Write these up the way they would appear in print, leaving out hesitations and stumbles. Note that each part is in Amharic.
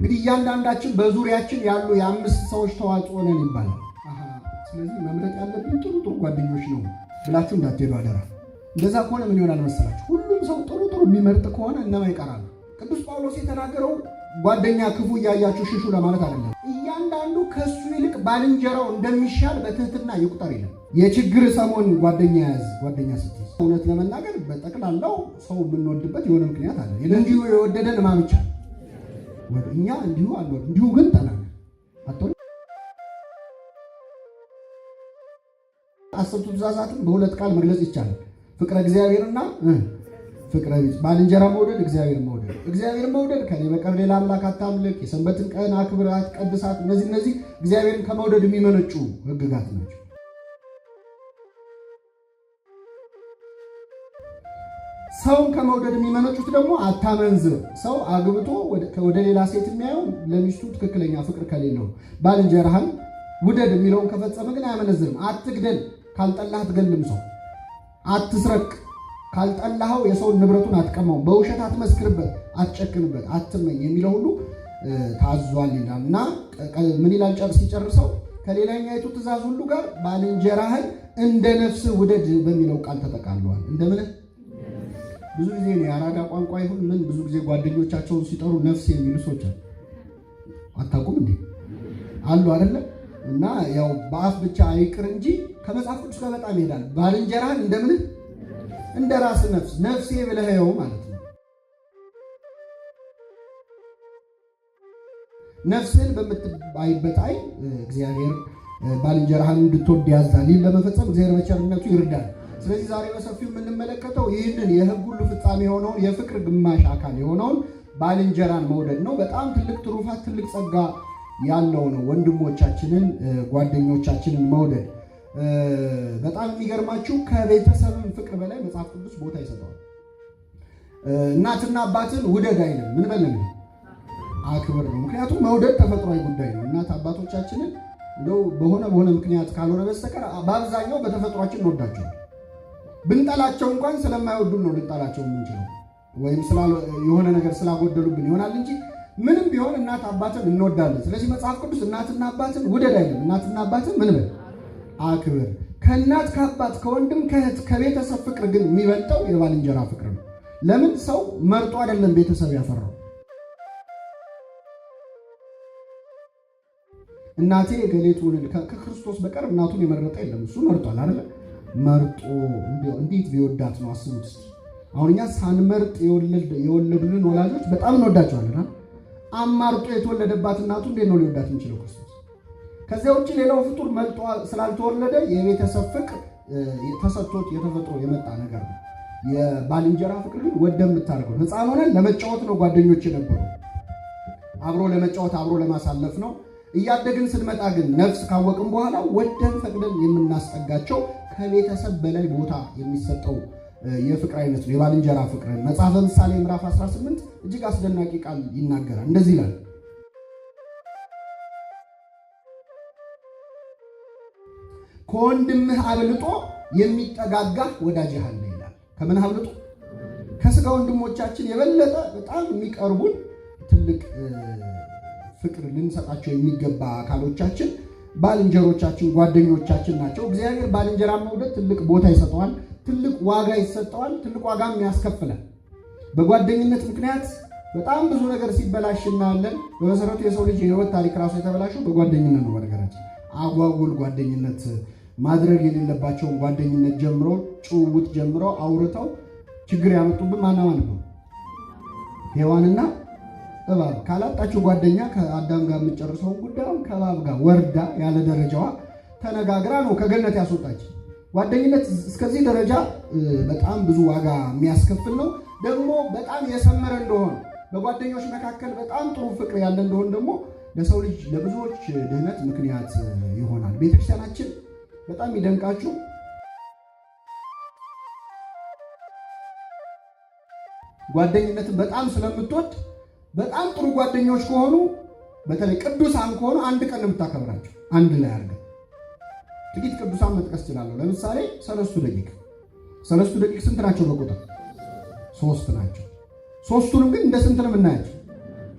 እንግዲህ እያንዳንዳችን በዙሪያችን ያሉ የአምስት ሰዎች ተዋጽኦ ነን ይባላል። ስለዚህ መምረጥ ያለብን ጥሩ ጥሩ ጓደኞች ነው ብላችሁ እንዳትሄዱ አደራ። እንደዛ ከሆነ ምን ይሆናል መሰላችሁ? ሁሉም ሰው ጥሩ ጥሩ የሚመርጥ ከሆነ እነማ ይቀራሉ? ቅዱስ ጳውሎስ የተናገረው ጓደኛ ክፉ እያያችሁ ሽሹ ለማለት አይደለም። እያንዳንዱ ከሱ ይልቅ ባልንጀራው እንደሚሻል በትህትና ይቁጠር ይላል። የችግር ሰሞን ጓደኛ ያዝ። ጓደኛ ስትይዝ እውነት ለመናገር በጠቅላላው ሰው የምንወድበት የሆነ ምክንያት አለ። እንዲሁ የወደደን ማ ብቻ እኛ እንዲሁ አልወድ እንዲሁ ግን ጠላን አጥቶ አስርቱ ትእዛዛትን በሁለት ቃል መግለጽ ይቻላል። ፍቅረ እግዚአብሔርና ፍቅረ ቢጽ። ባልንጀራ መውደድ፣ እግዚአብሔር መውደድ። እግዚአብሔር መውደድ ከኔ በቀር ሌላ አምላክ አታምልክ፣ የሰንበትን ቀን አክብራት ቀድሳት። እነዚህ እግዚአብሔርን ከመውደድ የሚመነጩ ሕግጋት ናቸው። ሰውን ከመውደድ የሚመነጩት ደግሞ አታመንዝር። ሰው አግብቶ ወደ ሌላ ሴት የሚያየው ለሚስቱ ትክክለኛ ፍቅር ከሌለው። ባልንጀራህን ውደድ የሚለውን ከፈጸመ ግን አያመነዝርም። አትግደል፣ ካልጠላህ አትገልም ሰው። አትስረቅ፣ ካልጠላኸው የሰውን ንብረቱን አትቀማው። በውሸት አትመስክርበት፣ አትጨክንበት፣ አትመኝ የሚለው ሁሉ ታዟል ይላል እና ምን ይላል ሲጨርሰው? ከሌላኛይቱ ትእዛዝ ሁሉ ጋር ባልንጀራህን እንደ ነፍስህ ውደድ በሚለው ቃል ተጠቃለዋል። እንደምን ብዙ ጊዜ ነው የአራዳ ቋንቋ ይሁን ምን ብዙ ጊዜ ጓደኞቻቸውን ሲጠሩ ነፍስ የሚሉ ሰዎች አታውቁም እንዴ? አሉ አይደለ? እና ያው በአፍ ብቻ አይቅር እንጂ ከመጽሐፍ ቅዱስ ጋር በጣም ይሄዳል። ባልንጀራህን እንደምን እንደ ራስ ነፍሴ ብለህው ማለት ነው። ነፍስህን በምትባይበት አይ እግዚአብሔር ባልንጀራህን እንድትወድ ያዛል። ይህን ለመፈጸም እግዚአብሔር በቸርነቱ ይርዳል። ስለዚህ ዛሬ በሰፊው የምንመለከተው ይህንን የሕግ ሁሉ ፍጻሜ የሆነውን የፍቅር ግማሽ አካል የሆነውን ባልንጀራን መውደድ ነው። በጣም ትልቅ ትሩፋት፣ ትልቅ ጸጋ ያለው ነው። ወንድሞቻችንን ጓደኞቻችንን መውደድ በጣም የሚገርማችሁ ከቤተሰብም ፍቅር በላይ መጽሐፍ ቅዱስ ቦታ ይሰጠዋል። እናትና አባትን ውደድ አይልም። ምን በለን አክብር ነው። ምክንያቱም መውደድ ተፈጥሯዊ ጉዳይ ነው። እናት አባቶቻችንን እንደው በሆነ ምክንያት ካልሆነ በስተቀር በአብዛኛው በተፈጥሯችን እንወዳቸዋል። ብንጠላቸው እንኳን ስለማይወዱን ነው ልንጠላቸው የምንችለው፣ ወይም የሆነ ነገር ስላጎደሉብን ይሆናል እንጂ ምንም ቢሆን እናት አባትን እንወዳለን። ስለዚህ መጽሐፍ ቅዱስ እናትና አባትን ውደድ አይልም። እናትና አባትን ምን በል አክብር። ከእናት ከአባት ከወንድም ከእህት ከቤተሰብ ፍቅር ግን የሚበልጠው የባልንጀራ ፍቅር ነው። ለምን? ሰው መርጦ አይደለም ቤተሰብ ያፈራው። እናቴ ገሌቱን ከክርስቶስ በቀር እናቱን የመረጠ የለም። እሱ መርጧል አይደለ? መርጦ እንዴት ቢወዳት ነው አስቡት እስኪ። አሁን እኛ ሳንመርጥ የወለዱልን ወላጆች በጣም እንወዳቸዋለን። አማርጦ የተወለደባት እናቱ እንዴት ነው ሊወዳት የሚችለው ክርስቶስ? ከዚያ ውጭ ሌላው ፍጡር መልጦ ስላልተወለደ የቤተሰብ ፍቅር ተሰጥቶት የተፈጥሮ የመጣ ነገር ነው። የባልንጀራ ፍቅር ግን ወደ የምታደርገው ሕፃን ሆነን ለመጫወት ነው። ጓደኞች የነበሩ አብሮ ለመጫወት አብሮ ለማሳለፍ ነው። እያደግን ስንመጣ ግን ነፍስ ካወቅን በኋላ ወደን ፈቅደን የምናስጠጋቸው ከቤተሰብ በላይ ቦታ የሚሰጠው የፍቅር አይነት ነው የባልንጀራ ፍቅር። መጽሐፈ ምሳሌ ምዕራፍ 18 እጅግ አስደናቂ ቃል ይናገራል። እንደዚህ ይላል፣ ከወንድምህ አብልጦ የሚጠጋጋህ ወዳጅህ አለ ይላል። ከምን አብልጦ? ከስጋ ወንድሞቻችን የበለጠ በጣም የሚቀርቡን ትልቅ ፍቅር ልንሰጣቸው የሚገባ አካሎቻችን ባልንጀሮቻችን፣ ጓደኞቻችን ናቸው። እግዚአብሔር ባልንጀራ መውደድ ትልቅ ቦታ ይሰጠዋል፣ ትልቅ ዋጋ ይሰጠዋል፣ ትልቅ ዋጋም ያስከፍላል። በጓደኝነት ምክንያት በጣም ብዙ ነገር ሲበላሽ እናያለን። በመሰረቱ የሰው ልጅ የህይወት ታሪክ ራሱ የተበላሸው በጓደኝነት ነው። በነገራችን አጓጉል ጓደኝነት ማድረግ የሌለባቸውን ጓደኝነት ጀምሮ ጭውውት ጀምረው አውርተው ችግር ያመጡብን ማናማን ነው? ሔዋንና እባብ። ካላጣችሁ ጓደኛ ከአዳም ጋር የምትጨርሰውን ጉዳዩን ከእባብ ጋር ወርዳ ያለ ደረጃዋ ተነጋግራ ነው ከገነት ያስወጣች። ጓደኝነት እስከዚህ ደረጃ በጣም ብዙ ዋጋ የሚያስከፍል ነው። ደግሞ በጣም የሰመረ እንደሆነ በጓደኞች መካከል በጣም ጥሩ ፍቅር ያለ እንደሆነ ደግሞ ለሰው ልጅ ለብዙዎች ድህነት ምክንያት ይሆናል። ቤተክርስቲያናችን በጣም ይደንቃችሁ ጓደኝነትን በጣም ስለምትወድ በጣም ጥሩ ጓደኞች ከሆኑ በተለይ ቅዱሳን ከሆኑ አንድ ቀን የምታከብራቸው አንድ ላይ አድርገን ጥቂት ቅዱሳን መጥቀስ እችላለሁ። ለምሳሌ ሰለስቱ ደቂቅ ስንት ናቸው በቁጥር? 3 ናቸው። ሶስቱንም ግን እንደ ስንት ነው የምናያቸው?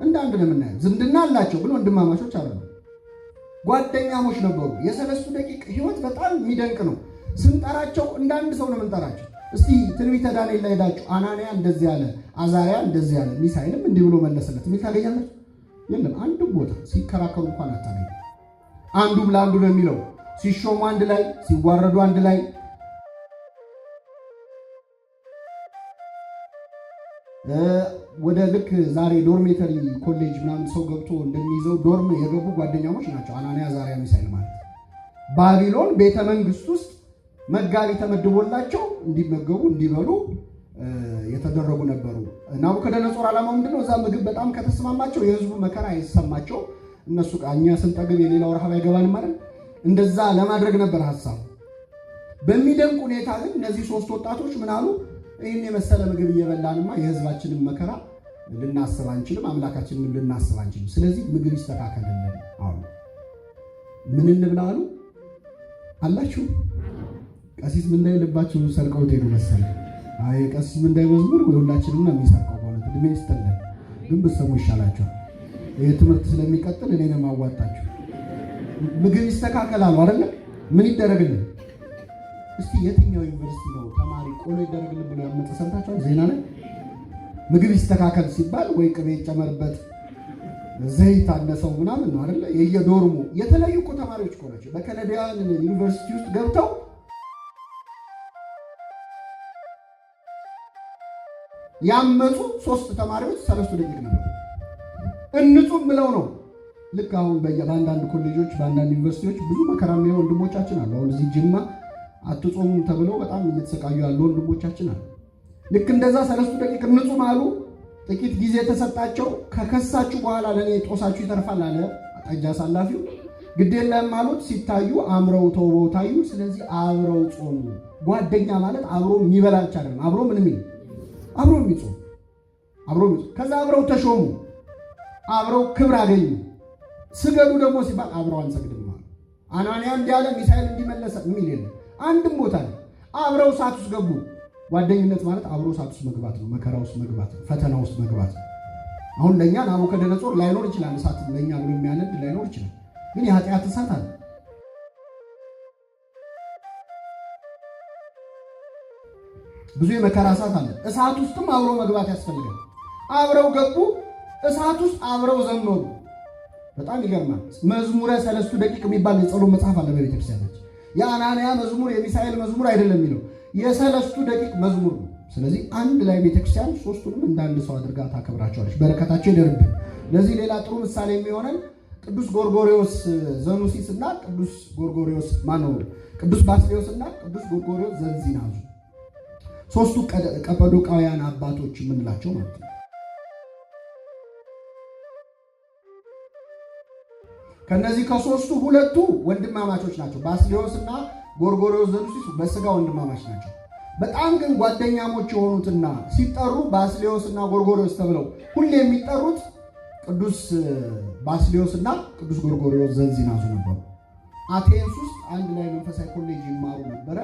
እንዳንድ ነው የምናየው። ዝምድና አላቸው ግን ወንድማማቾች አይደሉም። ጓደኛሞች ነበሩ። የሰለስቱ ደቂቅ ህይወት በጣም የሚደንቅ ነው። ስንጠራቸው እንዳንድ ሰው ነው የምንጠራቸው። እስቲ ትንቢተ ዳንኤል ላይ ሄዳችሁ አናንያ እንደዚህ ያለ፣ አዛርያ እንደዚህ ያለ፣ ሚሳኤልም እንዲህ ብሎ መለሰለት የሚል ታገኛላችሁ? የለም። አንድም ቦታ ሲከራከሩ እንኳን አታገኙ። አንዱም ለአንዱ ነው የሚለው። ሲሾሙ አንድ ላይ፣ ሲዋረዱ አንድ ላይ። ወደ ልክ ዛሬ ዶርሜተሪ ኮሌጅ ምናምን ሰው ገብቶ እንደሚይዘው ዶርም የገቡ ጓደኛሞች ናቸው አናንያ፣ አዛርያ፣ ሚሳኤል ማለት። ባቢሎን ቤተ መንግስት ውስጥ መጋቢ ተመድቦላቸው እንዲመገቡ እንዲበሉ የተደረጉ ነበሩ። ናቡከደነጾር ዓላማው ምንድነው? እዛ ምግብ በጣም ከተስማማቸው የህዝቡ መከራ አይሰማቸው፣ እነሱ እኛ ስንጠግብ የሌላው ረሃብ አይገባንም ማለት እንደዛ ለማድረግ ነበር ሐሳቡ። በሚደንቅ ሁኔታ ግን እነዚህ ሶስት ወጣቶች ምን አሉ? ይህን የመሰለ ምግብ እየበላንማ የህዝባችንን መከራ ልናስብ አንችልም፣ አምላካችንን ልናስብ አንችልም። ስለዚህ ምግብ ይስተካከልልን አሉ። ምን እንብላ አሉ አላችሁ? ቀሲስ ምን እንዳይልባችሁ ሰርቀውት ሄዱ መሰለኝ። አይ ቀሲስ ምን እንዳይመዝሙር ወይ ሁላችንም ነው የሚሰርቀው። በእውነት እድሜ ይስጥልን፣ ግን ብትሰሙ ይሻላችኋል። ይህ ትምህርት ስለሚቀጥል እኔ ነው የማዋጣችሁ። ምግብ ይስተካከላሉ አይደለ? ምን ይደረግልን? እስቲ የትኛው ዩኒቨርሲቲ ነው ተማሪ ቆሎ ይደረግልን ብሎ ያመጣ ሰምታችኋል? ዜና ላይ ምግብ ይስተካከል ሲባል ወይ ቅቤ ይጨመርበት ዘይት አነሰው ምናምን ነው አይደለ? የየዶርሙ የተለያዩ እኮ ተማሪዎች እኮ ናቸው በከነዲያን ዩኒቨርሲቲ ውስጥ ገብተው ያመጹ 3 ተማሪዎች ሰለስቱ ደቂቅ ነበር። እንጹም ብለው ነው። ልክ አሁን በአንዳንድ ኮሌጆች በአንዳንድ ዩኒቨርሲቲዎች ብዙ መከራ የሚያዩ ወንድሞቻችን አሉ። አሁን እዚህ ጅማ አትጾሙ ተብለው በጣም እየተሰቃዩ ያሉ ወንድሞቻችን አሉ። ልክ እንደዛ ሰለስቱ ደቂቅ እንጹም አሉ። ጥቂት ጊዜ ተሰጣቸው። ከከሳችሁ በኋላ ለኔ ጦሳችሁ ይተርፋል አለ ጠጅ አሳላፊው። ግዴለም አሉት። ሲታዩ አምረው ተውበው ታዩ። ስለዚህ አብረው ጾሙ። ጓደኛ ማለት አብሮ የሚበላ ብቻ አይደለም፣ አብሮ ምን የሚል አብሮ የሚጾም አብሮ የሚጾም። ከዛ አብረው ተሾሙ፣ አብረው ክብር አገኙ። ስገዱ ደግሞ ሲባል አብረው አንሰግድም ማለት አናንያ እንዲያለ ሚሳኤል እንዲመለሰ የሚል የለም። አንድም ቦታ ላይ አብረው እሳት ውስጥ ገቡ። ጓደኝነት ማለት አብሮ እሳት ውስጥ መግባት ነው፣ መከራ ውስጥ መግባት ነው፣ ፈተና ውስጥ መግባት ነው። አሁን ለእኛ ናቡከደነጾር ላይኖር ይችላል፣ እሳት ለእኛ ብሎ የሚያነድ ላይኖር ይችላል። ግን የኃጢአት እሳት አለ። ብዙ የመከራ እሳት አለ። እሳት ውስጥም አብሮ መግባት ያስፈልጋል። አብረው ገቡ፣ እሳት ውስጥ አብረው ዘመሩ። በጣም ይገርማል። መዝሙረ ሰለስቱ ደቂቅ የሚባል የጸሎት መጽሐፍ አለ በቤተክርስቲያናችን። የአናንያ መዝሙር የሚሳኤል መዝሙር አይደለም የሚለው የሰለስቱ ደቂቅ መዝሙር ነው። ስለዚህ አንድ ላይ ቤተክርስቲያን ሶስቱንም እንዳንድ ሰው አድርጋ ታከብራቸዋለች። በረከታቸው ይደርብን። ለዚህ ሌላ ጥሩ ምሳሌ የሚሆነን ቅዱስ ጎርጎርዮስ ዘኑሲስ እና ቅዱስ ጎርጎርዮስ ቅዱስ ባስልዮስ እና ቅዱስ ጎርጎርዮስ ዘንዚናዙ ሶስቱ ቀጰዶቃውያን አባቶች የምንላቸው ማለት ነው። ከነዚህ ከሶስቱ ሁለቱ ወንድማማቾች ናቸው። ባስልዮስ እና ጎርጎርዮስ ዘኑሲስ በስጋ ወንድማማች ናቸው። በጣም ግን ጓደኛሞች የሆኑትና ሲጠሩ ባስልዮስ እና ጎርጎርዮስ ተብለው ሁሌ የሚጠሩት ቅዱስ ባስልዮስ እና ቅዱስ ጎርጎርዮስ ዘንዚናዙ ነበሩ። አቴንስ ውስጥ አንድ ላይ መንፈሳዊ ኮሌጅ ይማሩ ነበረ።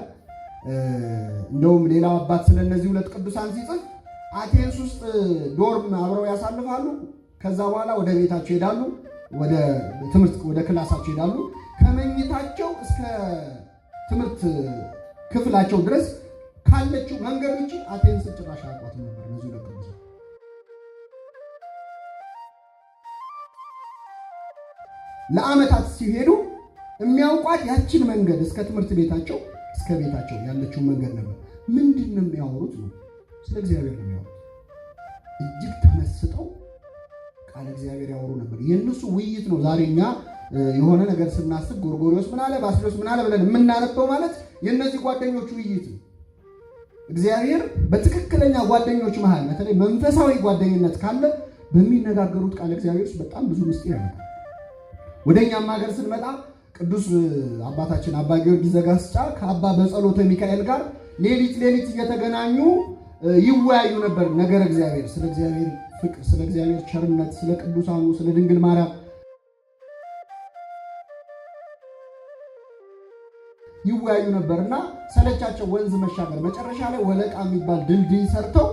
እንደውም ሌላው አባት ስለነዚህ ሁለት ቅዱሳን ሲጽፍ አቴንስ ውስጥ ዶርም አብረው ያሳልፋሉ። ከዛ በኋላ ወደ ቤታቸው ይሄዳሉ፣ ወደ ትምህርት ወደ ክላሳቸው ይሄዳሉ። ከመኝታቸው እስከ ትምህርት ክፍላቸው ድረስ ካለችው መንገድ ውጪ አቴንስ ጭራሽ አያውቋትም ነበር። እነዚህ ሁለት ቅዱሳን ለዓመታት ሲሄዱ የሚያውቋት ያችን መንገድ እስከ ትምህርት ቤታቸው እስከ ቤታቸው ያለችው መንገድ ነበር። ምንድን ነው የሚያወሩት? ነው ስለ እግዚአብሔር ነው የሚያወሩት። እጅግ ተመስጠው ቃል እግዚአብሔር ያወሩ ነበር። የእነሱ ውይይት ነው ዛሬ እኛ የሆነ ነገር ስናስብ ጎርጎርዮስ ምን አለ ባስልዮስ ምን አለ ብለን የምናነበው ማለት የእነዚህ ጓደኞች ውይይት ነው። እግዚአብሔር በትክክለኛ ጓደኞች መሃል በተለይ መንፈሳዊ ጓደኝነት ካለ በሚነጋገሩት ቃል እግዚአብሔር ውስጥ በጣም ብዙ ምስጢር ያመጣል። ወደኛም ሀገር ስንመጣ ቅዱስ አባታችን አባ ጊዮርጊስ ዘጋስጫ ከአባ በጸሎተ ሚካኤል ጋር ሌሊት እየተገናኙ ይወያዩ ነበር። ነገር እግዚአብሔር ስለ እግዚአብሔር ፍቅር፣ ስለ እግዚአብሔር ቸርነት፣ ስለ ቅዱሳኑ፣ ስለ ድንግል ማርያም ይወያዩ ነበርና ሰለቻቸው ወንዝ መሻገር። መጨረሻ ላይ ወለቃ የሚባል ድልድይ ሰርተው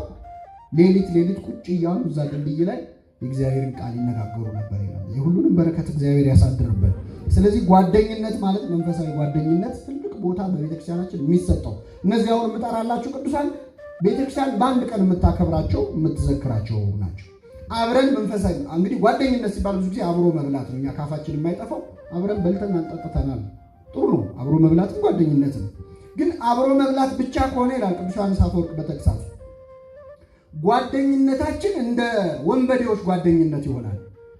ሌሊት ቁጭ እያሉ እዛ ድልድይ ላይ የእግዚአብሔርን ቃል ይነጋገሩ ነበር ይላል። የሁሉንም በረከት እግዚአብሔር ያሳድርበት። ስለዚህ ጓደኝነት ማለት መንፈሳዊ ጓደኝነት ትልቅ ቦታ በቤተክርስቲያናችን የሚሰጠው እነዚህ አሁን የምጠራላችሁ ቅዱሳን ቤተክርስቲያን በአንድ ቀን የምታከብራቸው የምትዘክራቸው ናቸው። አብረን መንፈሳዊ እንግዲህ ጓደኝነት ሲባል ብዙ ጊዜ አብሮ መብላት ነው። እኛ ካፋችን የማይጠፋው አብረን በልተን አንጠጥተናል። ጥሩ ነው፣ አብሮ መብላትም ጓደኝነት ነው። ግን አብሮ መብላት ብቻ ከሆነ ይላል ቅዱስ ዮሐንስ አፈወርቅ በተግሳጹ ጓደኝነታችን እንደ ወንበዴዎች ጓደኝነት ይሆናል።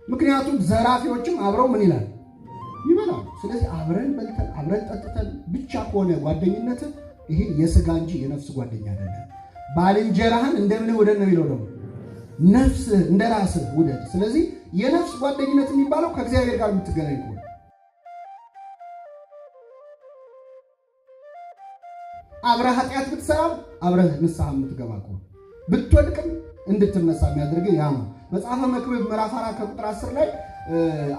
ምክንያቱም ዘራፊዎችም አብረው ምን ይላል ይበላል። ስለዚህ አብረን በልተን አብረን ጠጥተን ብቻ ከሆነ ጓደኝነት ይሄ የስጋ እንጂ የነፍስ ጓደኛ አይደለም። ባልንጀራህን እንደምን ውደድ ነው የሚለው ደግሞ ነፍስህ እንደ ራስህ ውደድ። ስለዚህ የነፍስ ጓደኝነት የሚባለው ከእግዚአብሔር ጋር የምትገናኝ ከሆነ አብረህ ኃጢአት ብትሰራም አብረህ ንስሐ የምትገባ ከሆነ ብትወድቅም እንድትነሳ የሚያደርግ ያ ነው። መጽሐፈ መክብብ ምዕራፍ 4 ከቁጥር 10 ላይ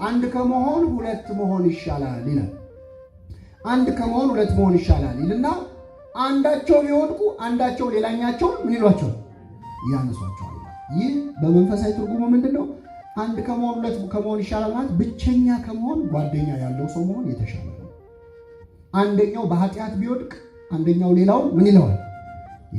አንድ ከመሆን ሁለት መሆን ይሻላል ይላል። አንድ ከመሆን ሁለት መሆን ይሻላል ይልና አንዳቸው ሊወድቁ አንዳቸው ሌላኛቸውን ምን ይሏቸዋል? ያነሷቸዋል። ይህ በመንፈሳዊ ትርጉሙ ምንድነው? አንድ ከመሆን ሁለት ከመሆን ይሻላል ማለት ብቸኛ ከመሆን ጓደኛ ያለው ሰው መሆን የተሻለ ነው። አንደኛው በኃጢአት ቢወድቅ አንደኛው ሌላው ምን ይለዋል?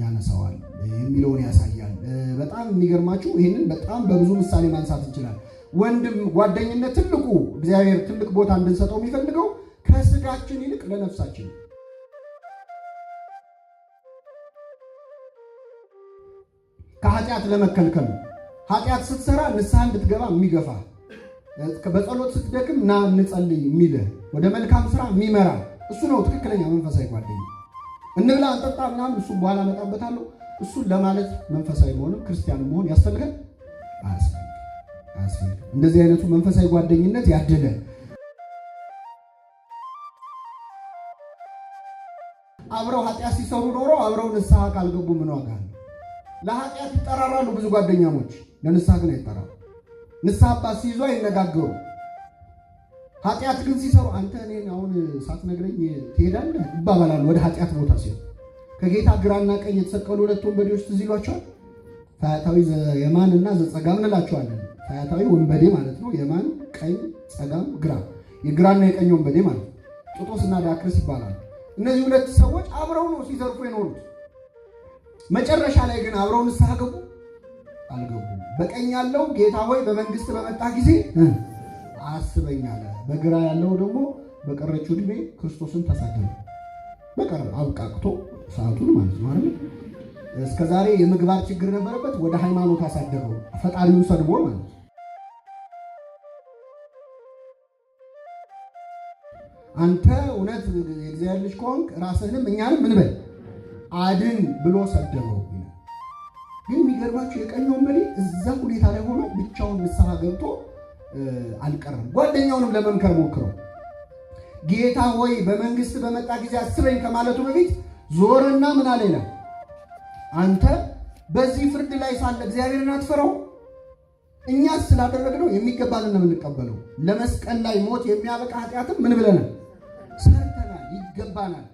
ያነሳዋል የሚለውን ያሳያል። በጣም የሚገርማችሁ ይህንን በጣም በብዙ ምሳሌ ማንሳት እንችላለን። ወንድም ጓደኝነት ትልቁ እግዚአብሔር ትልቅ ቦታ እንድንሰጠው የሚፈልገው ከስጋችን ይልቅ ለነፍሳችን ከኃጢአት ለመከልከል ነው። ኃጢአት ስትሰራ ንስሐ እንድትገባ የሚገፋ በጸሎት ስትደክም ና እንጸልይ የሚልህ ወደ መልካም ስራ የሚመራ እሱ ነው ትክክለኛ መንፈሳዊ ጓደኛ። እንብላ እንጠጣ ምናምን እሱም በኋላ እመጣበታለሁ። እሱን ለማለት መንፈሳዊ መሆንም ክርስቲያን መሆን ያስፈልጋል አያስፈልግም? እንደዚህ አይነቱ መንፈሳዊ ጓደኝነት ያደለ አብረው ኃጢአት ሲሰሩ ኖሮ አብረው ንስሐ ካልገቡ ምን ዋጋ አለ? ለኃጢአት ይጠራራሉ ብዙ ጓደኛሞች፣ ለንስሐ ግን አይጠራሩ። ንስሐ አባት ሲይዙ አይነጋገሩ። ኃጢአት ግን ሲሰሩ አንተ እኔን አሁን ሳትነግረኝ ትሄዳለህ ይባባላሉ። ወደ ኃጢአት ቦታ ሲሄዱ ከጌታ ግራና ቀኝ የተሰቀሉ ሁለት ወንበዴዎች ትዝ ይሏቸዋል። ፈያታዊ የማን እና ዘጸጋም እንላቸዋለን። ፈያታዊ ወንበዴ ማለት ነው። የማን ቀኝ፣ ጸጋም ግራ፣ የግራና የቀኝ ወንበዴ ማለት ነው። ጦጦስና ዳክርስ ይባላሉ። እነዚህ ሁለት ሰዎች አብረው ነው ሲዘርፉ የኖሩት። መጨረሻ ላይ ግን አብረው ንስሐ ገቡ አልገቡም? በቀኝ ያለው ጌታ ሆይ በመንግስት በመጣ ጊዜ አስበኝ አለ። በግራ ያለው ደግሞ በቀረችው ዕድሜ ክርስቶስን ተሳደበ። በቀረ አብቃቅቶ ሰዓቱን ማለት ነው አይደል? እስከዛሬ የምግባር ችግር ነበረበት፣ ወደ ሃይማኖት አሳደገው። ፈጣሪውን ሰድቦ ማለት አንተ እውነት የእግዚአብሔር ልጅ ከሆንክ ራስህንም እኛንም ምን በል አድን ብሎ ሰደበው። ግን የሚገርማችሁ የቀኝ ወንበዴ እዛ ሁኔታ ላይ ሆኖ ብቻውን ንስሐ ገብቶ አልቀረም። ጓደኛውንም ለመምከር ሞክረው ጌታ ሆይ በመንግስት በመጣ ጊዜ አስበኝ ከማለቱ በፊት ዞርና ምን አለ ይላል፣ አንተ በዚህ ፍርድ ላይ ሳለ እግዚአብሔርን አትፈራው? እኛስ ስላደረግነው የሚገባንን ነው የምንቀበለው። ለመስቀል ላይ ሞት የሚያበቃ ኃጢአትም ምን ብለናል? ሰርተናል፣ ይገባናል።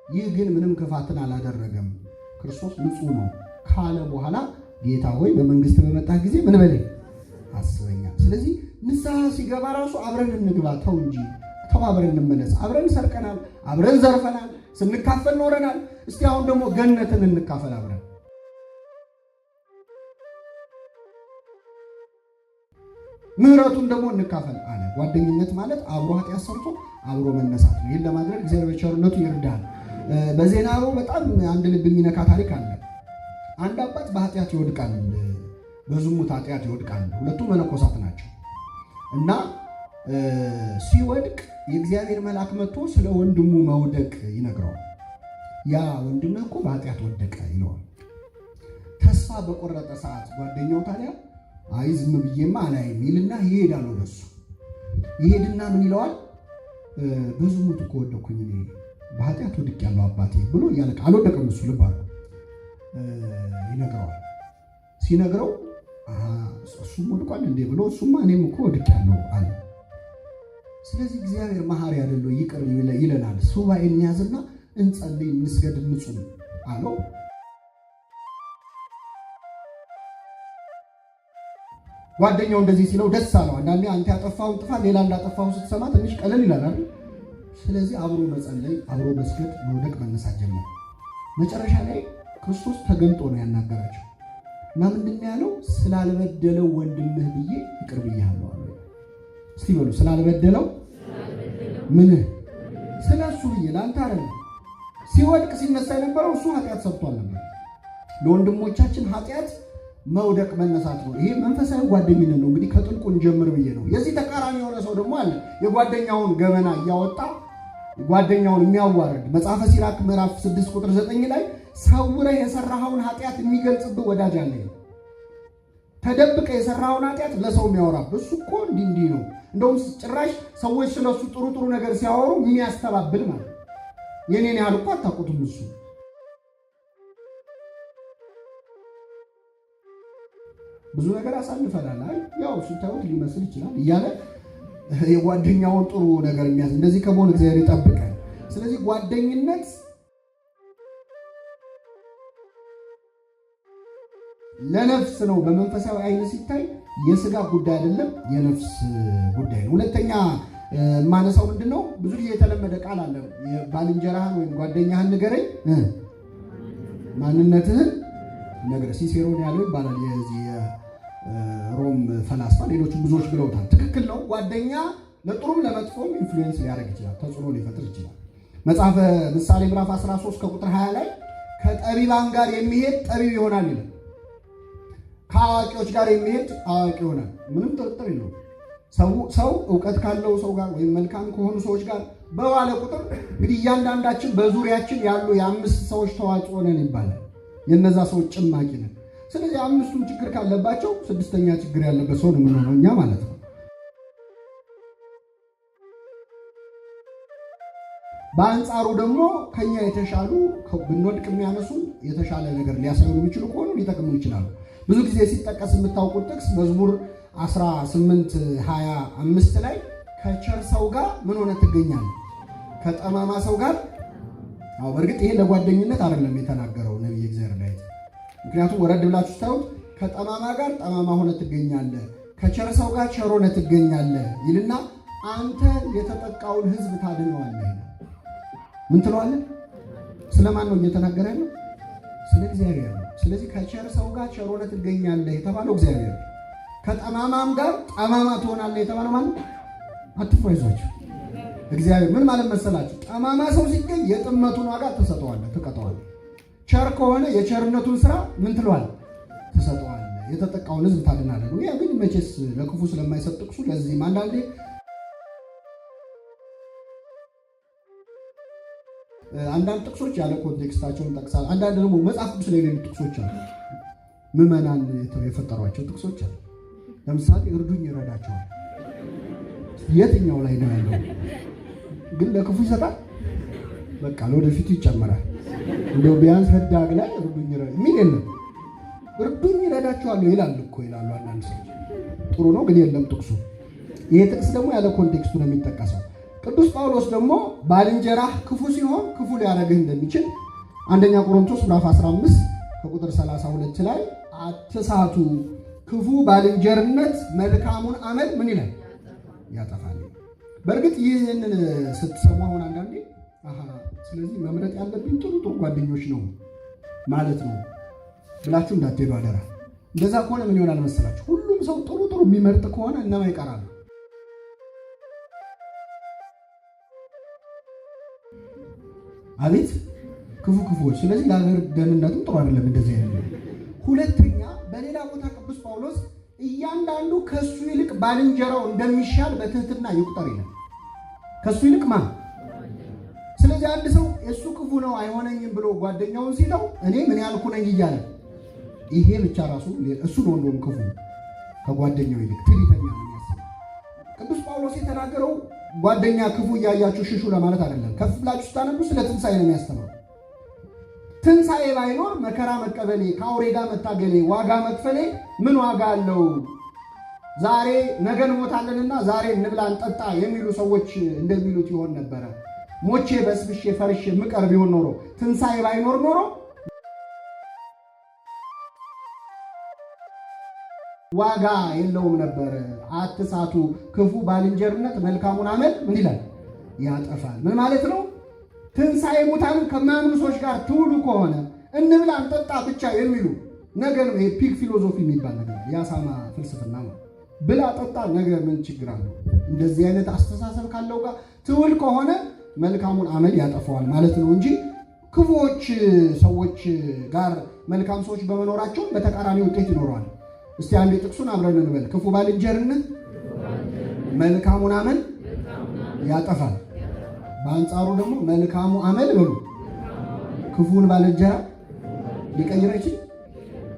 ይህ ግን ምንም ክፋትን አላደረገም፣ ክርስቶስ ንጹሕ ነው ካለ በኋላ ጌታ ሆይ በመንግስት በመጣ ጊዜ ምን በለኝ አስበኛል። ስለዚህ ንስሐ ሲገባ ራሱ አብረን እንግባ፣ ተው እንጂ ተው፣ አብረን እንመለስ። አብረን ሰርቀናል፣ አብረን ዘርፈናል፣ ስንካፈል ኖረናል። እስቲ አሁን ደግሞ ገነትን እንካፈል አብረን። ምህረቱን ደግሞ እንካፈል አለ። ጓደኝነት ማለት አብሮ ኃጢአት ሰርቶ አብሮ መነሳት ነው። ይህን ለማድረግ እግዚአብሔር በቸርነቱ ይርዳል። በዜና በጣም አንድ ልብ የሚነካ ታሪክ አለ። አንድ አባት በኃጢአት ይወድቃል፣ በዝሙት ኃጢአት ይወድቃል። ሁለቱ መነኮሳት ናቸው እና ሲወድቅ የእግዚአብሔር መልአክ መጥቶ ስለ ወንድሙ መውደቅ ይነግረዋል። ያ ወንድምህ እኮ በኃጢአት ወደቀ ይለዋል። ተስፋ በቆረጠ ሰዓት ጓደኛው ታዲያ አይ ዝም ብዬማ አላይም ይልና ይሄዳል ወደሱ። ይሄድና ምን ይለዋል? በዝሙት እኮ ወደኩኝ እኔ በኃጢአት ወድቄያለሁ አባቴ ብሎ እያለቀ አልወደቀም እሱ ልብ አድርጎ ይነግረዋል። ሲነግረው እሱም ወድቋል እንዴ ብሎ እሱማ እኔም እኮ ወድቄያለሁ አለ። ስለዚህ እግዚአብሔር መሐሪ አይደለም ይቅር ይለናል። ሱባኤ እንያዝና እንጸልይ፣ እንስገድ፣ እንጹም አለው። ጓደኛው እንደዚህ ሲለው ደስ አለው። አንዳንዴ አንተ ያጠፋውን ጥፋት ሌላ እንዳጠፋው ስትሰማ ትንሽ ቀለል ይላል አይደል? ስለዚህ አብሮ መጸለይ፣ አብሮ መስገድ፣ መውደቅ መነሳት ጀመረ። መጨረሻ ላይ ክርስቶስ ተገልጦ ነው ያናገራቸው እና ምንድን ያለው? ስላልበደለው ወንድምህ ብዬ ይቅር ብያለሁ አለ። እስቲ በሉ ስላልበደለው ምን ስለሱ ብዬ ለአንተ አይደለም። ሲወድቅ ሲነሳ የነበረው እሱ ኃጢአት ሰርቷል ነበር። ለወንድሞቻችን ኃጢአት መውደቅ መነሳት ነው። ይሄ መንፈሳዊ ጓደኝነት ነው። እንግዲህ ከጥልቁን ጀምር ብዬ ነው። የዚህ ተቃራኒ የሆነ ሰው ደግሞ አለ። የጓደኛውን ገመና እያወጣ ጓደኛውን የሚያዋርድ መጽሐፈ ሲራክ ምዕራፍ 6 ቁጥር 9 ላይ ሰውረህ የሰራኸውን ኃጢአት የሚገልጽብህ ወዳጅ አለ። ተደብቀ የሰራኸውን ኃጢአት ለሰው የሚያወራብህ እሱ እኮ እንዲህ ነው። እንደውም ጭራሽ ሰዎች ስለሱ ጥሩ ነገር ሲያወሩ የሚያስተባብል ማለት የኔን ያህል እኮ አታውቁትም። እሱ ብዙ ነገር አሳልፈናል። ያው ስታዩት ሊመስል ይችላል እያለ የጓደኛውን ጥሩ ነገር የሚያዝ እንደዚህ ከመሆን እግዚአብሔር ይጠብቃል። ስለዚህ ጓደኝነት ለነፍስ ነው። በመንፈሳዊ አይን ሲታይ የስጋ ጉዳይ አይደለም፣ የነፍስ ጉዳይ ነው። ሁለተኛ ማነሳው ምንድነው? ብዙ ጊዜ የተለመደ ቃል አለ። ባልንጀራህን ወይም ጓደኛህን ንገረኝ፣ ማንነትህን ነገር ሲሴሮን ያለው ይባላል። የዚህ የሮም ፈላስፋ ሌሎችም ብዙዎች ብለውታል። ትክክል ነው። ጓደኛ ለጥሩም ለመጥፎም ኢንፍሉዌንስ ሊያደርግ ይችላል፣ ተጽዕኖ ሊፈጥር ይችላል። መጽሐፈ ምሳሌ ምዕራፍ 13 ከቁጥር 20 ላይ ከጠቢባን ጋር የሚሄድ ጠቢብ ይሆናል ይላል። ከአዋቂዎች ጋር የሚሄድ አዋቂ ይሆናል። ምንም ጥርጥር የለውም። ሰው እውቀት ካለው ሰው ጋር ወይም መልካም ከሆኑ ሰዎች ጋር በዋለ ቁጥር እንግዲህ እያንዳንዳችን በዙሪያችን ያሉ የ5 ሰዎች ተዋጽኦ ነን ይባላል። የነዛ ሰዎች ጭማቂ ነን። ስለዚህ 5ቱም ችግር ካለባቸው 6ኛ ችግር ያለበት ሰው ነው የምንሆነው እኛ ማለት ነው። በአንጻሩ ደግሞ ከኛ የተሻሉ ብንወድቅ የሚያነሱን የተሻለ ነገር ሊያሳዩን የሚችሉ ከሆኑ ሊጠቅሙ ይችላሉ። ብዙ ጊዜ ሲጠቀስ የምታውቁት ጥቅስ መዝሙር 18:25 ላይ ከቸር ሰው ጋር ምን ሆነ ትገኛለህ? ከጠማማ ሰው ጋር። አዎ በእርግጥ ይሄ ለጓደኝነት አይደለም የተናገረው ነብይ እግዚአብሔር ላይ። ምክንያቱም ወረድ ብላችሁ ታዩት ከጠማማ ጋር ጠማማ ሆነ ትገኛለህ፣ ከቸር ሰው ጋር ቸር ሆነ ትገኛለህ ይልና አንተ የተጠቃውን ሕዝብ ታድነዋለህ። ምን ትለዋለህ? ስለማን ነው እየተናገረ ያለው? ስለ እግዚአብሔር ነው። ስለዚህ ከቸር ሰው ጋር ቸር ሆነ ትገኛለህ የተባለው እግዚአብሔር ነው። ከጠማማም ጋር ጠማማ ትሆናለህ የተባለው ማለት አትፍረዟችሁ። እግዚአብሔር ምን ማለት መሰላችሁ? ጠማማ ሰው ሲገኝ የጥመቱን ዋጋ ትሰጠዋለህ፣ ትቀጠዋለህ። ቸር ከሆነ የቸርነቱን ስራ ምን ትለዋለህ? ትሰጠዋለህ። የተጠቃውን ሕዝብ ታድናለህ። ያ ግን መቼስ ለክፉ ስለማይሰጥ ጥቅሱ ለዚህም አንዳንዴ አንዳንድ ጥቅሶች ያለ ኮንቴክስታቸውን ጠቅሳል። አንዳንድ ደግሞ መጽሐፍ ቅዱስ ላይ የሌሉ ጥቅሶች አሉ። ምዕመናን የፈጠሯቸው ጥቅሶች አሉ። ለምሳሌ እርዱኝ ይረዳቸዋል። የትኛው ላይ ነው ያለው? ግን ለክፉ ይሰጣል። በቃ ለወደፊቱ ይጨምራል። እንደው ቢያንስ ህዳግ ላይ እርዱኝ ይረዳ የሚል የለም። እርዱኝ ይረዳቸዋል ይላል እኮ ይላሉ አንዳንድ ሰዎች። ጥሩ ነው ግን የለም ጥቅሱ። ይሄ ጥቅስ ደግሞ ያለ ኮንቴክስቱ ነው የሚጠቀሰው። ቅዱስ ጳውሎስ ደግሞ ባልንጀራህ ክፉ ሲሆን ክፉ ሊያደርግህ እንደሚችል አንደኛ ቆሮንቶስ ምዕራፍ 15 ከቁጥር 32 ላይ አትሳቱ፣ ክፉ ባልንጀርነት መልካሙን አመል ምን ይላል? ያጠፋል። በእርግጥ ይህንን ስትሰሙ አሁን አንዳንዴ ስለዚህ መምረጥ ያለብኝ ጥሩ ጓደኞች ነው ማለት ነው ብላችሁ እንዳትሄዱ አደራ። እንደዛ ከሆነ ምን ይሆናል መሰላችሁ? ሁሉም ሰው ጥሩ የሚመርጥ ከሆነ እነማ ይቀራሉ? አቤት ክፉዎች። ስለዚህ ለሀገር ደህንነትም ጥሩ አይደለም እንደዚህ አይነት። ሁለተኛ በሌላ ቦታ ቅዱስ ጳውሎስ እያንዳንዱ ከሱ ይልቅ ባልንጀራው እንደሚሻል በትህትና ይቁጠር ይላል። ከሱ ይልቅ ማን? ስለዚህ አንድ ሰው እሱ ክፉ ነው አይሆነኝም ብሎ ጓደኛውን ሲለው እኔ ምን ያልኩ ነኝ እያለ ይሄ ብቻ ራሱ እሱ ነው እንደውም ክፉ ከጓደኛው ይልቅ ትዕቢተኛ ነው የሚያስበው። ቅዱስ ጳውሎስ የተናገረው ጓደኛ ክፉ እያያችሁ ሽሹ ለማለት አይደለም። ከፍ ብላችሁ ስታነቡ ስለ ትንሣኤ ነው የሚያስተምረው። ትንሣኤ ባይኖር መከራ መቀበሌ፣ ከአውሬ ጋር መታገሌ፣ ዋጋ መክፈሌ ምን ዋጋ አለው? ዛሬ ነገ እንሞታለንና ዛሬ እንብላ እንጠጣ የሚሉ ሰዎች እንደሚሉት ይሆን ነበረ። ሞቼ በስብሼ ፈርሼ ምቀር ቢሆን ኖሮ ትንሣኤ ባይኖር ኖሮ ዋጋ የለውም ነበር። አትሳቱ፣ ክፉ ባልንጀርነት መልካሙን አመል ምን ይላል? ያጠፋል። ምን ማለት ነው? ትንሣኤ ሙታንን ከማያምኑ ሰዎች ጋር ትውሉ ከሆነ እንብላ እንጠጣ ብቻ የሚሉ ነገር ነው። ይሄ ፒግ ፊሎዞፊ የሚባል ነገር የአሳማ ፍልስፍና ነው። ብላ ጠጣ ነገር ምን ችግር አለው? እንደዚህ አይነት አስተሳሰብ ካለው ጋር ትውል ከሆነ መልካሙን አመል ያጠፋዋል ማለት ነው እንጂ ክፉዎች ሰዎች ጋር መልካም ሰዎች በመኖራቸው በተቃራኒ ውጤት ይኖረዋል። እስቲ አንድ ጥቅሱን አብረን እንበል። ክፉ ባልንጀርነት መልካሙን አመል ያጠፋል። በአንጻሩ ደግሞ መልካሙ አመል በሉ ክፉን ባልንጀራ ሊቀይር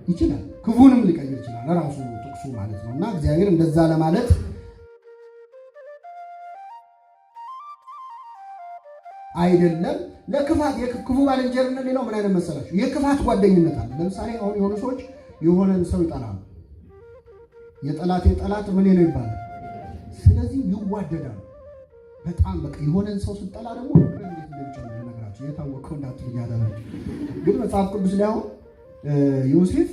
ይችላል። ክፉንም ሊቀይር ይችላል ለራሱ ጥቅሱ ማለት ነው። እና እግዚአብሔር እንደዛ ለማለት አይደለም። ለክፋት የክፉ ባልንጀርነት ሌላው ምን አይነት መሰላችሁ? የክፋት ጓደኝነት አለ። ለምሳሌ አሁን የሆኑ ሰዎች የሆነን ሰው ይጠላሉ። የጠላት ምን ነው ይባላል። ስለዚህ ይዋደዳሉ በጣም በቃ የሆነን ሰው ስጠላ ደግሞ እንዴት እንደሚጨምር ነገራችሁ የታወቀው እንዳትልኝ ያደረጋችሁ። ግን መጽሐፍ ቅዱስ ላይ አሁን ዮሴፍ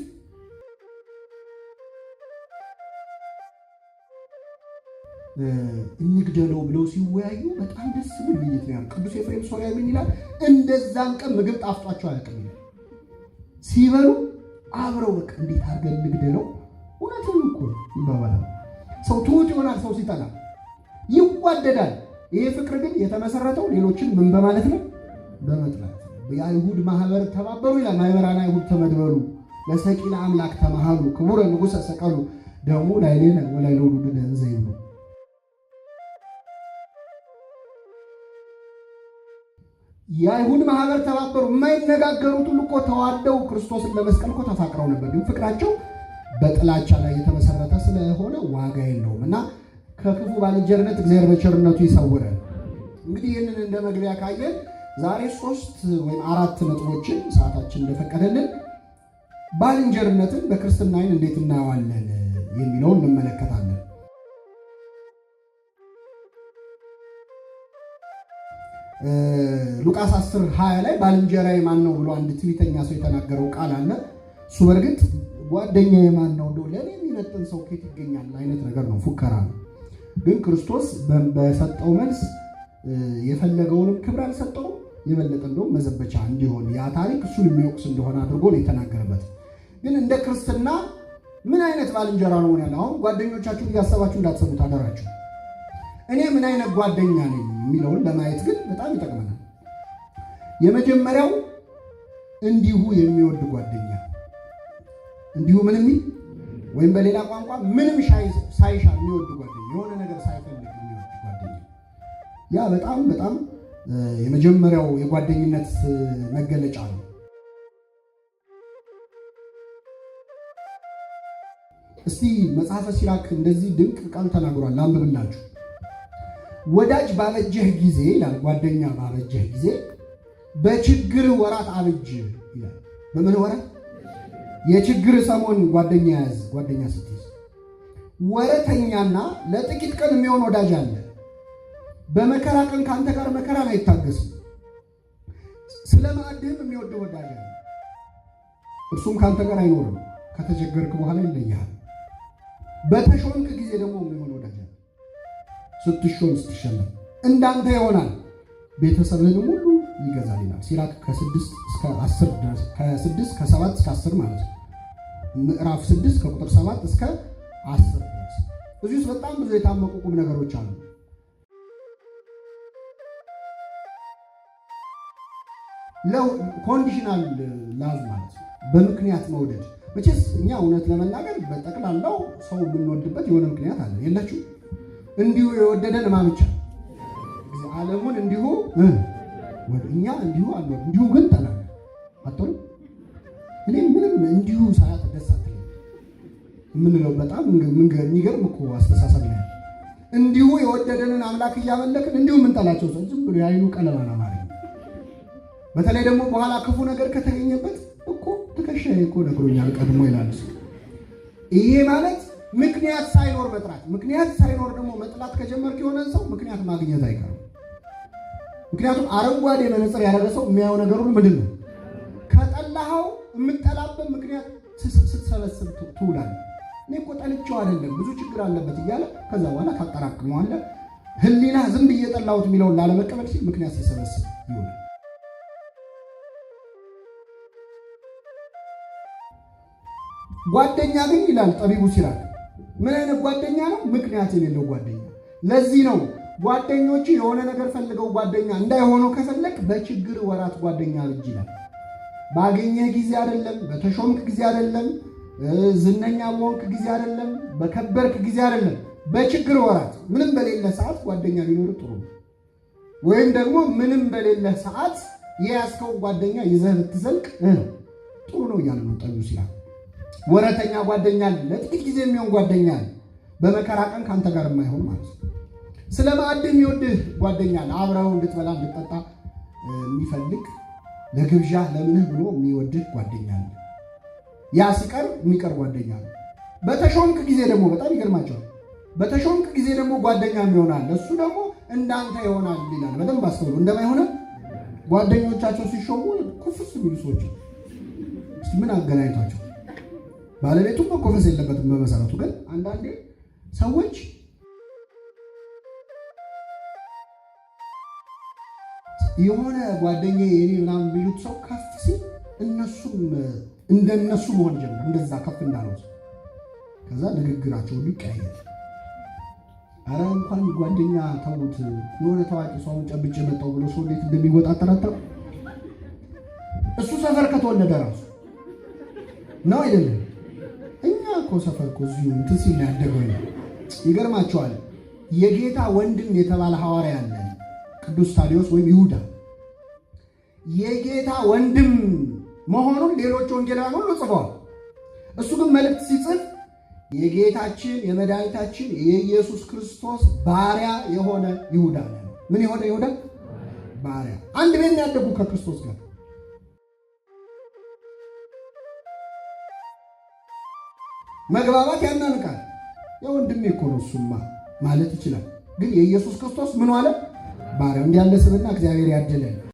እንግደለው ብለው ሲወያዩ በጣም ደስ የሚል ውይይት ነው። ቅዱስ ኤፍሬም ሶርያዊ ምን ይላል? እንደዛን ቀን ምግብ ጣፍጧቸው አያውቅም ይላል። ሲበሉ አብረው በቃ እንዴት አድርገን እንግደለው፣ እውነትም እኮ ይባባላል። ሰው ትሁት ይሆናል፣ ሰው ሲጠላ ይዋደዳል። ይሄ ፍቅር ግን የተመሰረተው ሌሎችን ምን በማለት ነው? በመጥላት። የአይሁድ ማህበር ተባበሩ ይላል። ማህበራን አይሁድ ተመድበሉ ለሰቂለ አምላክ ተማሃሉ ክቡረ ንጉሠ ሰቀሉ ደሙ ላይሌነ ወላይለውሉድነ እንዘ ይብሉ። የአይሁድ ማህበር ተባበሩ። የማይነጋገሩት ሁሉ እኮ ተዋደው ክርስቶስን ለመስቀል እኮ ተፋቅረው ነበር። ግን ፍቅራቸው በጥላቻ ላይ የተመሰረተ ስለሆነ ዋጋ የለውም እና ከክፉ ባልንጀርነት እግዚአብሔር በቸርነቱ ይሰውረን። እንግዲህ ይህንን እንደ መግቢያ ካየን ዛሬ 3 ወይም 4 ነጥቦችን ሰዓታችን እንደፈቀደልን ባልንጀርነትን በክርስትና ዓይን እንዴት እናየዋለን የሚለውን እንመለከታለን። ሉቃስ 10:20 ላይ ባልንጀራዬ ማን ነው ብሎ አንድ ትዕቢተኛ ሰው የተናገረው ቃል አለ። እሱ በእርግጥ ጓደኛዬ ማን ነው እንደው ለኔ የሚመጥን ሰው ከየት ይገኛል አይነት ነገር ነው፣ ፉከራ ነው። ግን ክርስቶስ በሰጠው መልስ የፈለገውንም ክብር አልሰጠውም። የበለጠ እንደውም መዘበቻ እንዲሆን ያ ታሪክ እሱን የሚወቅስ እንደሆነ አድርጎ ነው የተናገረበት። ግን እንደ ክርስትና ምን አይነት ባልንጀራ ነው ያለው? አሁን ጓደኞቻችሁን እያሰባችሁ እንዳትሰሙት አደራችሁ። እኔ ምን አይነት ጓደኛ ነኝ የሚለውን ለማየት ግን በጣም ይጠቅመናል። የመጀመሪያው እንዲሁ የሚወድ ጓደኛ፣ እንዲሁ ምን የሚል ወይም በሌላ ቋንቋ ምንም ሳይሻ የሚወድ ጓደኛ፣ የሆነ ነገር ሳይፈልግ የሚወድ ጓደኛ፣ ያ በጣም በጣም የመጀመሪያው የጓደኝነት መገለጫ ነው። እስቲ መጽሐፈ ሲራክ እንደዚህ ድንቅ ቃል ተናግሯል፣ ላንብብላችሁ። ወዳጅ ባበጀህ ጊዜ ይላል፣ ጓደኛ ባበጀህ ጊዜ በችግር ወራት አብጅ ይላል። በምን ወራት? የችግር ሰሞን ጓደኛ ያዝ። ጓደኛ ስትይዝ ወረተኛና ለጥቂት ቀን የሚሆን ወዳጅ አለ። በመከራ ቀን ከአንተ ጋር መከራን አይታገስም። ስለ ማዕድህም የሚወደው ወዳጅ አለ። እርሱም ከአንተ ጋር አይኖርም፣ ከተቸገርክ በኋላ ይለይሃል። በተሾምክ ጊዜ ደግሞ የሚሆን ወዳጅ አለ። ስትሾም ስትሸለም እንዳንተ ይሆናል፣ ቤተሰብህንም ሁሉ ይገዛል ይላል ሲራክ ከ6 እስከ 10 ድረስ ከ7 እስከ 10 ማለት ነው። ምዕራፍ 6 ከቁጥር 7 እስከ 10 ድረስ። እዚህ ውስጥ በጣም ብዙ የታመቁ ቁም ነገሮች አሉ። ኮንዲሽናል ላቭ ማለት ነው፣ በምክንያት መውደድ። መቼስ እኛ እውነት ለመናገር በጠቅላላው ሰው የምንወድበት የሆነ ምክንያት አለ። የላችሁ? እንዲሁ የወደደን ማምቻ ዓለሙን እንዲሁ እኛ እንዲሁ አልወድ እንዲሁ ግን ጠላን አጥሩ። እኔ ምንም እንዲሁ ሰዓት ደስ አትለኝ የምንለው በጣም የሚገርም እኮ አስተሳሰብ ነው። እንዲሁ የወደደንን አምላክ እያመለክን እንዲሁ የምንጠላቸው ሰው ዝም ብሎ የአይኑ ቀለማ ነው ማለት ነው። በተለይ ደግሞ በኋላ ክፉ ነገር ከተገኘበት እኮ ትከሻዬ እኮ ነግሮኛል ቀድሞ ይላል። ይሄ ማለት ምክንያት ሳይኖር መጥራት። ምክንያት ሳይኖር ደግሞ መጥላት ከጀመርክ የሆነን ሰው ምክንያት ማግኘት አይቀርም። ምክንያቱም አረንጓዴ መነጽር ያደረገ ሰው የሚያየው ነገር ሁሉ ምንድን ነው? ከጠላኸው የምጠላበት ምክንያት ስትሰበስብ ትውላለህ። እኔ እኮ ጠልቼው አይደለም ብዙ ችግር አለበት እያለ ከዛ በኋላ ታጠራቅመዋለህ። ህሊና ዝም ብዬ ጠላሁት የሚለውን ላለመቀበል ሲል ምክንያት ሲሰበስብ ይሆናል። ጓደኛ ግን ይላል ጠቢቡ ሲራክ ምን አይነት ጓደኛ ነው? ምክንያት የሌለው ጓደኛ። ለዚህ ነው ጓደኞቹ የሆነ ነገር ፈልገው ጓደኛ እንዳይሆኑ ከፈለክ በችግር ወራት ጓደኛ ልጅ ይላል። ባገኘህ ጊዜ አይደለም፣ በተሾምክ ጊዜ አይደለም፣ ዝነኛ በሆንክ ጊዜ አይደለም፣ በከበርክ ጊዜ አይደለም፣ በችግር ወራት ምንም በሌለ ሰዓት ጓደኛ ሊኖር ጥሩ ነው። ወይም ደግሞ ምንም በሌለ ሰዓት የያዝከው ጓደኛ ይዘህ ብትዘልቅ ጥሩ ነው እያለ ነው ጠቢቡ ሲራክ። ወረተኛ ጓደኛ አለ፣ ለጥቂት ጊዜ የሚሆን ጓደኛ አለ፣ በመከራ ቀን ካንተ ጋር የማይሆን ማለት ነው። ስለ ማዕድ የሚወድህ ጓደኛ አለ፣ አብረው እንድትበላ እንድትጠጣ የሚፈልግ ለግብዣ ለምንህ ብሎ የሚወድህ ጓደኛ አለ። ያ ሲቀር የሚቀር ጓደኛ አለ። በተሾምክ ጊዜ ደግሞ በጣም ይገርማቸዋል። በተሾምክ ጊዜ ደግሞ ጓደኛ ይሆናል፣ እሱ ደግሞ እንዳንተ ይሆናል ይላል። በደንብ አስተውሉ። እንደማይሆነ ጓደኞቻቸው ሲሾሙ ኩፍስ የሚሉ ሰዎች እስቲ ምን አገናኝቷቸው? ባለቤቱም መኮፈስ የለበትም በመሰረቱ። ግን አንዳንዴ ሰዎች የሆነ ጓደኛ የኔ ምናምን የሚሉት ሰው ከፍ ሲል እነሱም እንደነሱ መሆን ጀመር፣ እንደዛ ከፍ እንዳለው ከዛ ንግግራቸው ሁሉ ይቀያየራል። አረ እንኳን ጓደኛ ተውት፣ የሆነ ታዋቂ ሰውን ጨብጬ መጣው ብሎ ሰው እንዴት እንደሚወጣጠር አታውቁ? እሱ ሰፈር ከተወለደ ራሱ ነው አይደለም? እኛ እኮ ሰፈር እኮ እዚሁ እንትን ሲል ያደገው ነው። ይገርማቸዋል። የጌታ ወንድም የተባለ ሐዋርያ አለ፣ ቅዱስ ታዲዮስ ወይም ይሁዳ። የጌታ ወንድም መሆኑን ሌሎች ወንጌላውያን ሁሉ ጽፈዋል። እሱ ግን መልእክት ሲጽፍ የጌታችን የመድኃኒታችን የኢየሱስ ክርስቶስ ባሪያ የሆነ ይሁዳ ነው። ምን የሆነ ይሁዳ? ባሪያ። አንድ ቤት ነው ያደጉ ከክርስቶስ ጋር። መግባባት ያናንቃል። የወንድሜ እኮ ነው እሱማ ማለት ይችላል። ግን የኢየሱስ ክርስቶስ ምን አለ? ባሪያው። እንዲያለ ስብዕና እግዚአብሔር ያድለን።